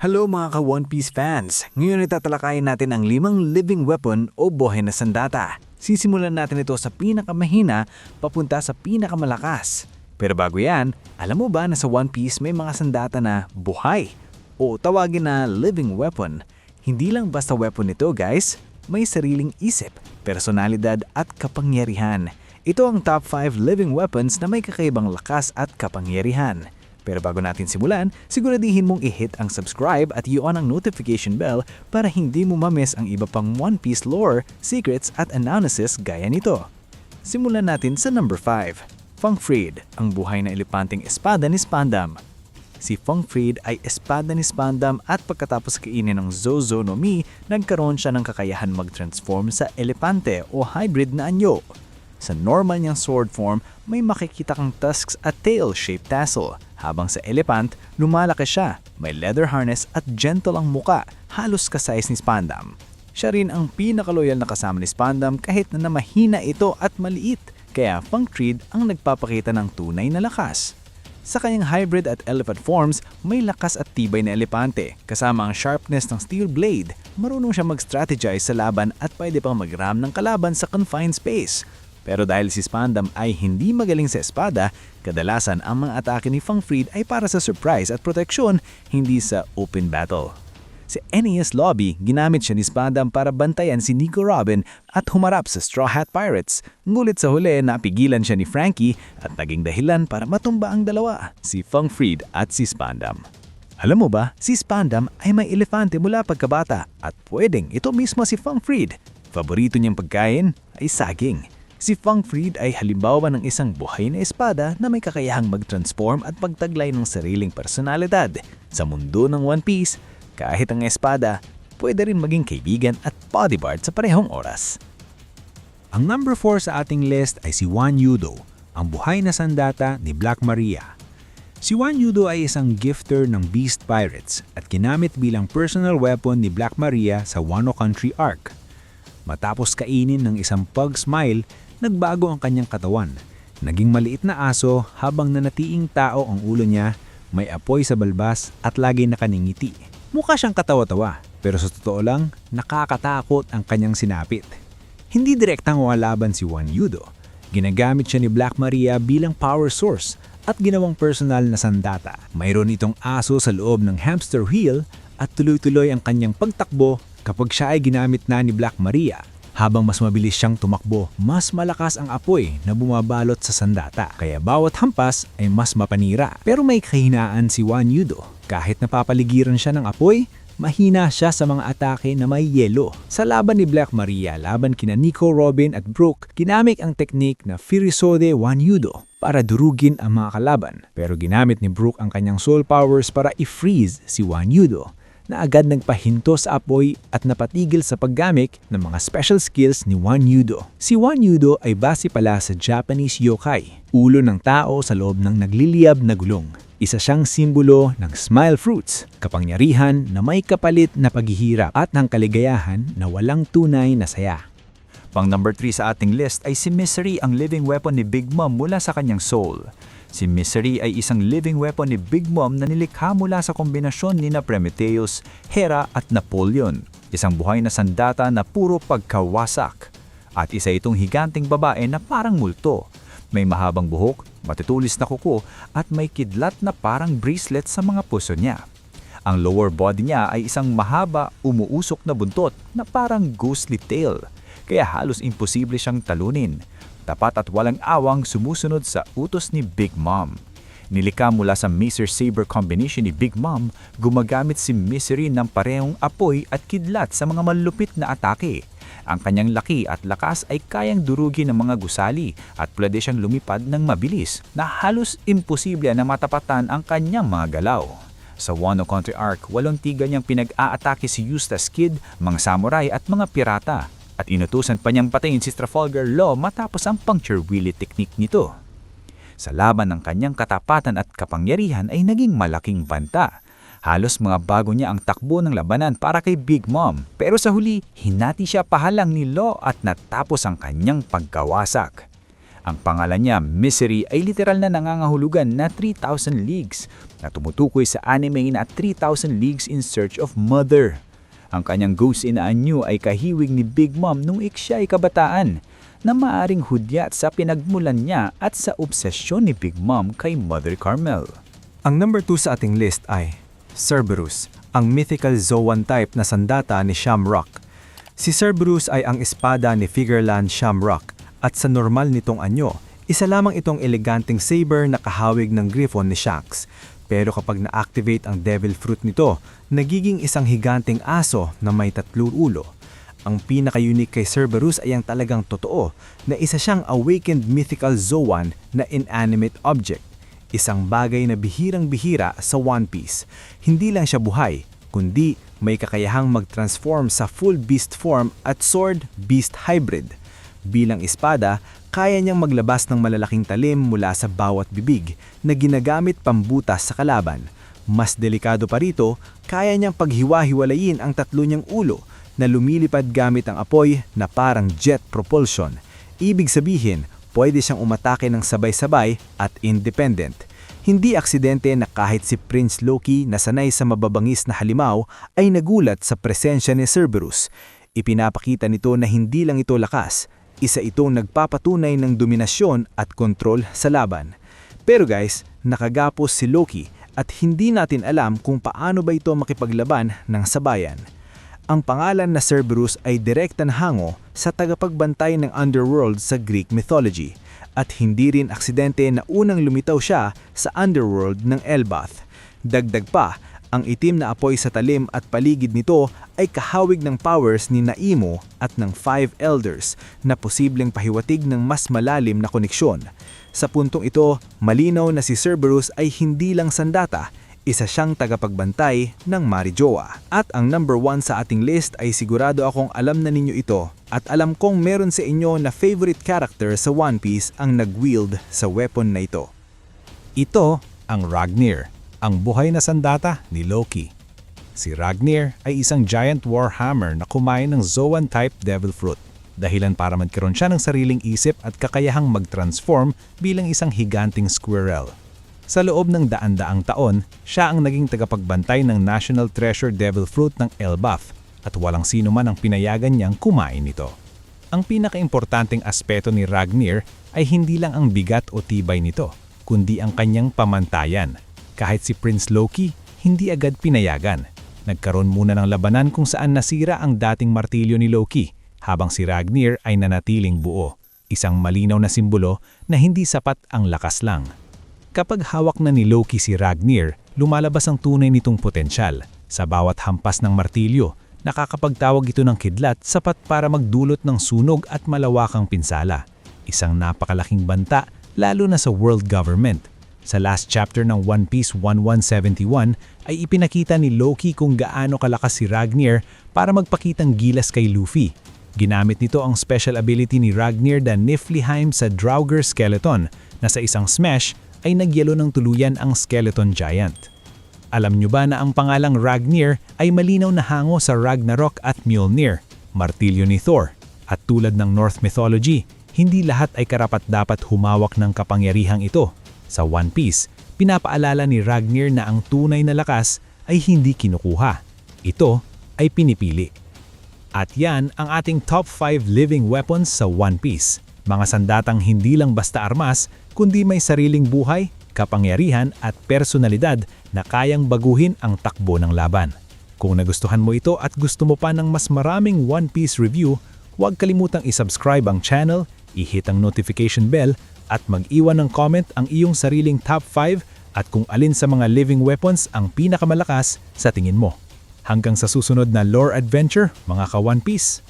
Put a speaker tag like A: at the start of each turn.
A: Hello mga ka-One Piece fans! Ngayon ay tatalakayin natin ang 5 living weapon o buhay na sandata. Sisimulan natin ito sa pinakamahina papunta sa pinakamalakas. Pero bago yan, alam mo ba na sa One Piece may mga sandata na buhay o tawagin na living weapon? Hindi lang basta weapon ito guys, may sariling isip, personalidad at kapangyarihan. Ito ang top 5 living weapons na may kakaibang lakas at kapangyarihan. Pero bago natin simulan, siguradihin mong i-hit ang subscribe at i-on ang notification bell para hindi mo ma-miss ang iba pang One Piece lore, secrets at analysis gaya nito. Simulan natin sa number 5. Fungfried, ang buhay na elepanteng espada ni Spandam. Si Fungfried ay espada ni Spandam at pagkatapos kainin ng Zozo no Mi, nagkaroon siya ng kakayahan mag-transform sa elepante o hybrid na anyo. Sa normal niyang sword form, may makikita kang tusks at tail-shaped tassel. Habang sa elephant, lumalaki siya, may leather harness at gentle ang muka, halos ka-size ni Spandam. Siya rin ang pinakaloyal na kasama ni Spandam kahit na mahina ito at maliit, kaya Fungfried ang nagpapakita ng tunay na lakas. Sa kanyang hybrid at elephant forms, may lakas at tibay na elepante, kasama ang sharpness ng steel blade. Marunong siya mag-strategize sa laban at pwede pang mag-ram ng kalaban sa confined space. Pero dahil si Spandam ay hindi magaling sa espada, kadalasan ang mga atake ni Fungfried ay para sa surprise at proteksyon, hindi sa open battle. Sa Enies Lobby, ginamit siya ni Spandam para bantayan si Nico Robin at humarap sa Straw Hat Pirates. Ngulit sa huli, napigilan siya ni Frankie at naging dahilan para matumba ang dalawa, si Fungfried at si Spandam. Alam mo ba, si Spandam ay may elefante mula pagkabata at pwedeng ito mismo si Fungfried. Paborito niyang pagkain ay saging. Si Fungfried ay halimbawa ng isang buhay na espada na may kakayahang mag-transform at pagtaglay ng sariling personalidad. Sa mundo ng One Piece, kahit ang espada, pwede rin maging kaibigan at bodyguard sa parehong oras.
B: Ang number 4 sa ating list ay si Wan Yudo, ang buhay na sandata ni Black Maria. Si Wan Yudo ay isang gifter ng Beast Pirates at ginamit bilang personal weapon ni Black Maria sa Wano Country Arc. Matapos kainin ng isang pug smile, nagbago ang kanyang katawan. Naging maliit na aso habang nanatiing tao ang ulo niya, may apoy sa balbas at lagi nakaningiti. Mukha siyang katawa-tawa, pero sa totoo lang, nakakatakot ang kanyang sinapit. Hindi direktang walaban si Wan Yudo. Ginagamit siya ni Black Maria bilang power source at ginawang personal na sandata. Mayroon itong aso sa loob ng hamster wheel at tuloy-tuloy ang kanyang pagtakbo kapag siya ay ginamit na ni Black Maria. Habang mas mabilis siyang tumakbo, mas malakas ang apoy na bumabalot sa sandata. Kaya bawat hampas ay mas mapanira. Pero may kahinaan si Wan Yudo. Kahit napapaligiran siya ng apoy, mahina siya sa mga atake na may yelo. Sa laban ni Black Maria laban kina Nico Robin at Brook, ginamit ang teknik na Furisode Wan Yudo para durugin ang mga kalaban. Pero ginamit ni Brook ang kanyang soul powers para i-freeze si Wan Yudo, na agad nagpahinto sa apoy at napatigil sa paggamit ng mga special skills ni Wan Yudo. Si Wan Yudo ay base pala sa Japanese yokai, ulo ng tao sa loob ng nagliliyab na gulong. Isa siyang simbolo ng smile fruits, kapangyarihan na may kapalit na paghihirap at ng kaligayahan na walang tunay na saya.
C: Pang number 3 sa ating list ay si Misery, ang living weapon ni Big Mom mula sa kanyang soul. Si Misery ay isang living weapon ni Big Mom na nilikha mula sa kombinasyon ni na Prometheus, Hera at Napoleon. Isang buhay na sandata na puro pagkawasak. At isa itong higanting babae na parang multo. May mahabang buhok, matutulis na kuko at may kidlat na parang bracelet sa mga puso niya. Ang lower body niya ay isang mahaba, umuusok na buntot na parang ghostly tail. Kaya halos imposible siyang talunin. Tapat at walang awang sumusunod sa utos ni Big Mom. Nilikha mula sa Macer Saber combination ni Big Mom, gumagamit si Misery ng parehong apoy at kidlat sa mga malupit na atake. Ang kanyang laki at lakas ay kayang durugin ng mga gusali at pwede siyang lumipad ng mabilis na halos imposible na matapatan ang kanyang mga galaw. Sa Wano Country Arc, 8 tiga niyang pinag-aatake si Eustace Kid, mga samurai at mga pirata. At inutusan pa niyang patayin si Trafalgar Law matapos ang puncture willy technique nito. Sa laban ng kanyang katapatan at kapangyarihan ay naging malaking banta. Halos mga bago niya ang takbo ng labanan para kay Big Mom. Pero sa huli, hinati siya pahalang ni Law at natapos ang kanyang pagkawasak. Ang pangalan niya, Misery, ay literal na nangangahulugan na 3,000 leagues. na tumutukoy sa anime na 3,000 Leagues in Search of Mother. Ang kanyang ghost inaanyo ay kahiwig ni Big Mom nung siya ay kabataan, na maaring hudyat sa pinagmulan niya at sa obsesyon ni Big Mom kay Mother Carmel.
D: Ang number 2 sa ating list ay Cerberus, ang mythical Zoan type na sandata ni Shamrock. Si Cerberus ay ang espada ni Figureland Shamrock at sa normal nitong anyo, isa lamang itong eleganteng saber na kahawig ng Griffon ni Shanks. Pero kapag na-activate ang Devil Fruit nito, nagiging isang higanteng aso na may 3 ulo. Ang pinaka-unique kay Cerberus ay ang talagang totoo na isa siyang awakened mythical Zoan na inanimate object. Isang bagay na bihirang-bihira sa One Piece. Hindi lang siya buhay, kundi may kakayahang mag-transform sa full beast form at sword-beast hybrid. Bilang espada, kaya niyang maglabas ng malalaking talim mula sa bawat bibig na ginagamit pambutas sa kalaban. Mas delikado pa rito, kaya niyang paghiwa-hiwalayin ang 3 niyang ulo na lumilipad gamit ang apoy na parang jet propulsion. Ibig sabihin, pwede siyang umatake ng sabay-sabay at independent. Hindi aksidente na kahit si Prince Loki na sanay sa mababangis na halimaw ay nagulat sa presensya ni Cerberus. Ipinapakita nito na hindi lang ito lakas, isa itong nagpapatunay ng dominasyon at kontrol sa laban. Pero guys, nakagapos si Loki at hindi natin alam kung paano ba ito makipaglaban ng sabayan. Ang pangalan na Cerberus ay direkta na hango sa tagapagbantay ng underworld sa Greek mythology at hindi rin aksidente na unang lumitaw siya sa underworld ng Elbath. Dagdag pa, ang itim na apoy sa talim at paligid nito ay kahawig ng powers ni Naimo at ng 5 Elders na posibleng pahiwatig ng mas malalim na koneksyon. Sa puntong ito, malinaw na si Cerberus ay hindi lang sandata, isa siyang tagapagbantay ng Marijoa. At ang number 1 sa ating list ay sigurado akong alam na ninyo ito at alam kong meron sa inyo na favorite character sa One Piece ang nag-wield sa weapon na ito.
B: Ito ang Ragnir, ang buhay na sandata ni Loki. Si Ragnir ay isang giant warhammer na kumain ng Zoan-type Devil Fruit, dahilan para magkaroon siya ng sariling isip at kakayahang mag-transform bilang isang higanting squirrel. Sa loob ng daan-daang taon, siya ang naging tagapagbantay ng National Treasure Devil Fruit ng Elbaf at walang sino man ang pinayagan niyang kumain nito. Ang pinakaimportanteng aspeto ni Ragnir ay hindi lang ang bigat o tibay nito, kundi ang kanyang pamantayan. Kahit si Prince Loki, hindi agad pinayagan. Nagkaroon muna ng labanan kung saan nasira ang dating martilyo ni Loki, habang si Ragnir ay nanatiling buo. Isang malinaw na simbolo na hindi sapat ang lakas lang. Kapag hawak na ni Loki si Ragnir, lumalabas ang tunay nitong potensyal. Sa bawat hampas ng martilyo, nakakapagtawag ito ng kidlat sapat para magdulot ng sunog at malawakang pinsala. Isang napakalaking banta, lalo na sa world government. Sa last chapter ng One Piece 1171 ay ipinakita ni Loki kung gaano kalakas si Ragnir para magpakitang gilas kay Luffy. Ginamit nito ang special ability ni Ragnir na Niflheim sa Draugr Skeleton na sa isang smash ay nagyelo ng tuluyan ang Skeleton Giant. Alam nyo ba na ang pangalang Ragnir ay malinaw na hango sa Ragnarok at Mjolnir, martilyo ni Thor? At tulad ng Norse mythology, hindi lahat ay karapat-dapat humawak ng kapangyarihang ito. Sa One Piece, pinapaalala ni Ragnir na ang tunay na lakas ay hindi kinukuha. Ito ay pinipili. At yan ang ating top 5 living weapons sa One Piece. Mga sandatang hindi lang basta armas, kundi may sariling buhay, kapangyarihan at personalidad na kayang baguhin ang takbo ng laban. Kung nagustuhan mo ito at gusto mo pa ng mas maraming One Piece review, huwag kalimutang isubscribe ang channel, i-hit ang notification bell, at mag-iwan ng comment ang iyong sariling top 5 at kung alin sa mga living weapons ang pinakamalakas sa tingin mo. Hanggang sa susunod na lore adventure, mga ka-One Piece!